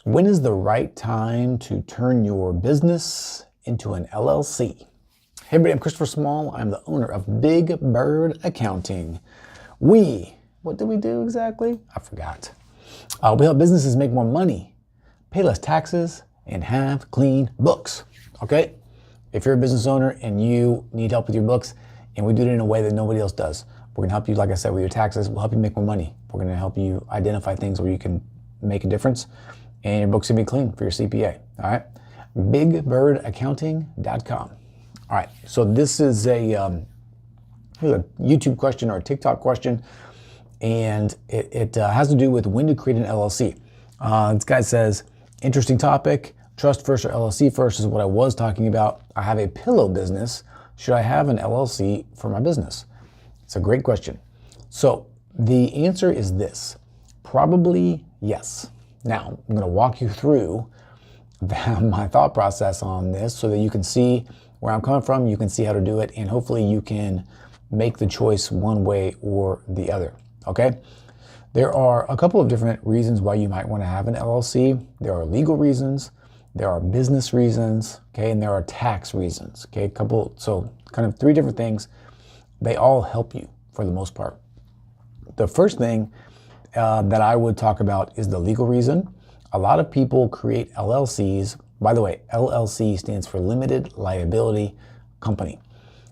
When is the right time to turn your business into an LLC? Hey everybody, I'm Christopher Small. I'm the owner of Big Bird Accounting. What do we do exactly? I forgot. We help businesses make more money, pay less taxes, and have clean books. Okay? If you're a business owner and you need help with your books, and we do it in a way that nobody else does, we're gonna help you, like I said, with your taxes. We'll help you make more money. We're gonna help you identify things where you can make a difference, and your book's gonna be clean for your CPA. All right? BigBirdAccounting.com. All right, so this is a YouTube question or a TikTok question, and it has to do with when to create an LLC. This guy says, interesting topic, trust first or LLC first is what I was talking about. I have a pillow business. Should I have an LLC for my business? It's a great question. So the answer is this, probably yes. Now, I'm gonna walk you through my thought process on this so that you can see where I'm coming from, you can see how to do it, and hopefully you can make the choice one way or the other, okay? There are a couple of different reasons why you might want to have an LLC. There are legal reasons, there are business reasons, okay, and there are tax reasons, okay? So kind of three different things. They all help you for the most part. The first thing that I would talk about is the legal reason. A lot of people create LLCs. By the way, LLC stands for Limited Liability Company.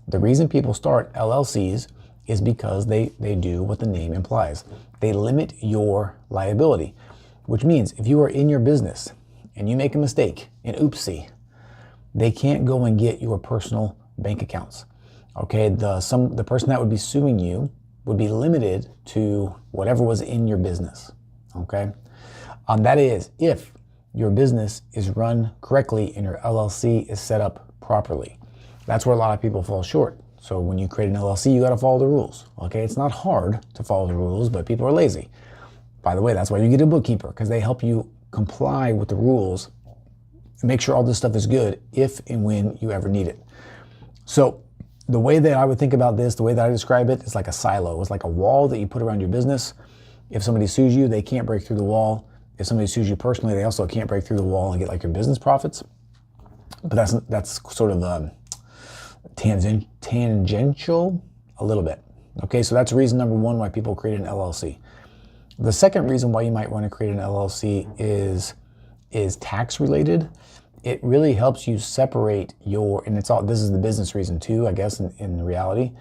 The reason people start LLCs is because they do what the name implies. They limit your liability, which means if you are in your business and you make a mistake, an oopsie, they can't go and get your personal bank accounts. Okay, the person that would be suing you would be limited to whatever was in your business. Okay, that is if your business is run correctly and your LLC is set up properly. That's where a lot of people fall short. So when you create an LLC, you got to follow the rules. Okay, it's not hard to follow the rules, but people are lazy. By the way, that's why you get a bookkeeper, because they help you comply with the rules and make sure all this stuff is good if and when you ever need it. So the way that I would think about this, the way that I describe it, is like a silo. It's like a wall that you put around your business. If somebody sues you, they can't break through the wall. If somebody sues you personally, they also can't break through the wall and get like your business profits. But that's sort of tangential a little bit. Okay, so that's reason number one why people create an LLC. The second reason why you might want to create an LLC is tax related. It really helps you separate this is the business reason too, I guess, in reality.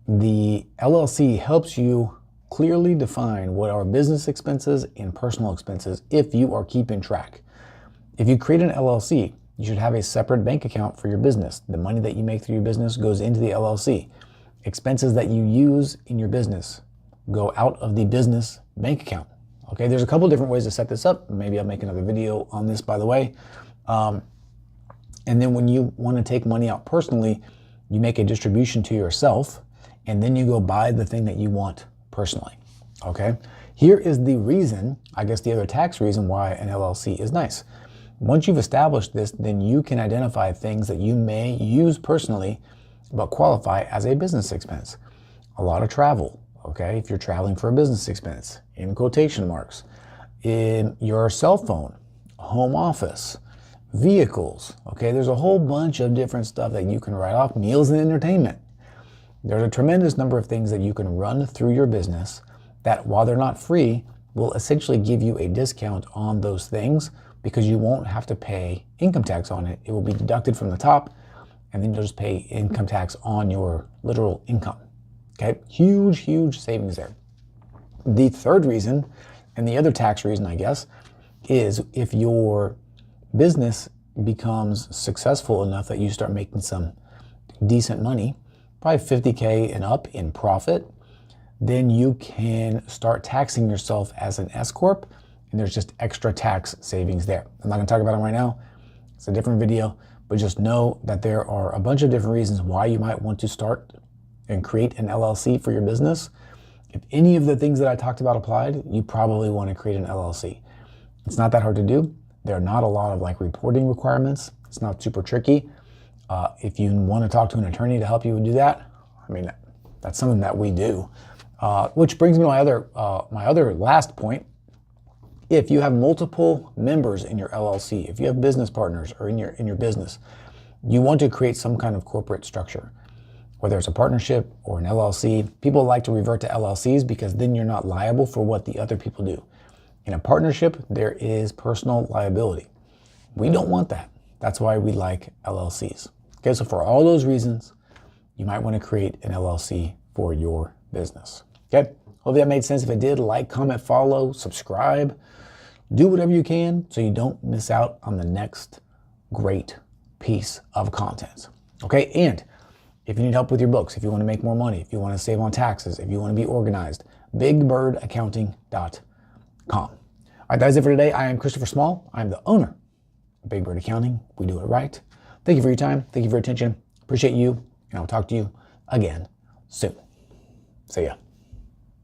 The LLC helps you clearly define what are business expenses and personal expenses if you are keeping track. If you create an LLC, you should have a separate bank account for your business. The money that you make through your business goes into the LLC. Expenses that you use in your business go out of the business bank account. Okay, there's a couple different ways to set this up. Maybe I'll make another video on this, by the way. And then when you want to take money out personally, you make a distribution to yourself, and then you go buy the thing that you want personally, okay? Here is the reason, I guess the other tax reason why an LLC is nice. Once you've established this, then you can identify things that you may use personally, but qualify as a business expense. A lot of travel, okay? If you're traveling for a business expense, in quotation marks, in your cell phone, home office, vehicles, okay? There's a whole bunch of different stuff that you can write off, meals and entertainment. There's a tremendous number of things that you can run through your business that, while they're not free, will essentially give you a discount on those things because you won't have to pay income tax on it. It will be deducted from the top, and then you'll just pay income tax on your literal income, okay? Huge, huge savings there. The third reason, and the other tax reason, I guess, is if your business becomes successful enough that you start making some decent money, probably 50K and up in profit, then you can start taxing yourself as an S Corp, and there's just extra tax savings there. I'm not gonna talk about them right now. It's a different video, but just know that there are a bunch of different reasons why you might want to start and create an LLC for your business. If any of the things that I talked about applied, you probably want to create an LLC. It's not that hard to do. There are not a lot of like reporting requirements. It's not super tricky. If you want to talk to an attorney to help you do that, I mean, that's something that we do. Which brings me to my other last point. If you have multiple members in your LLC, if you have business partners or in your business, you want to create some kind of corporate structure, whether it's a partnership or an LLC. People like to revert to LLCs because then you're not liable for what the other people do. In a partnership, there is personal liability. We don't want that. That's why we like LLCs. Okay, so for all those reasons, you might want to create an LLC for your business. Okay, hope that made sense. If it did, like, comment, follow, subscribe. Do whatever you can so you don't miss out on the next great piece of content. Okay, and if you need help with your books, if you want to make more money, if you want to save on taxes, if you want to be organized, bigbirdaccounting.com. All right, that is it for today. I am Christopher Small. I'm the owner of Big Bird Accounting. We do it right. Thank you for your time. Thank you for your attention. Appreciate you, and I'll talk to you again soon. See ya.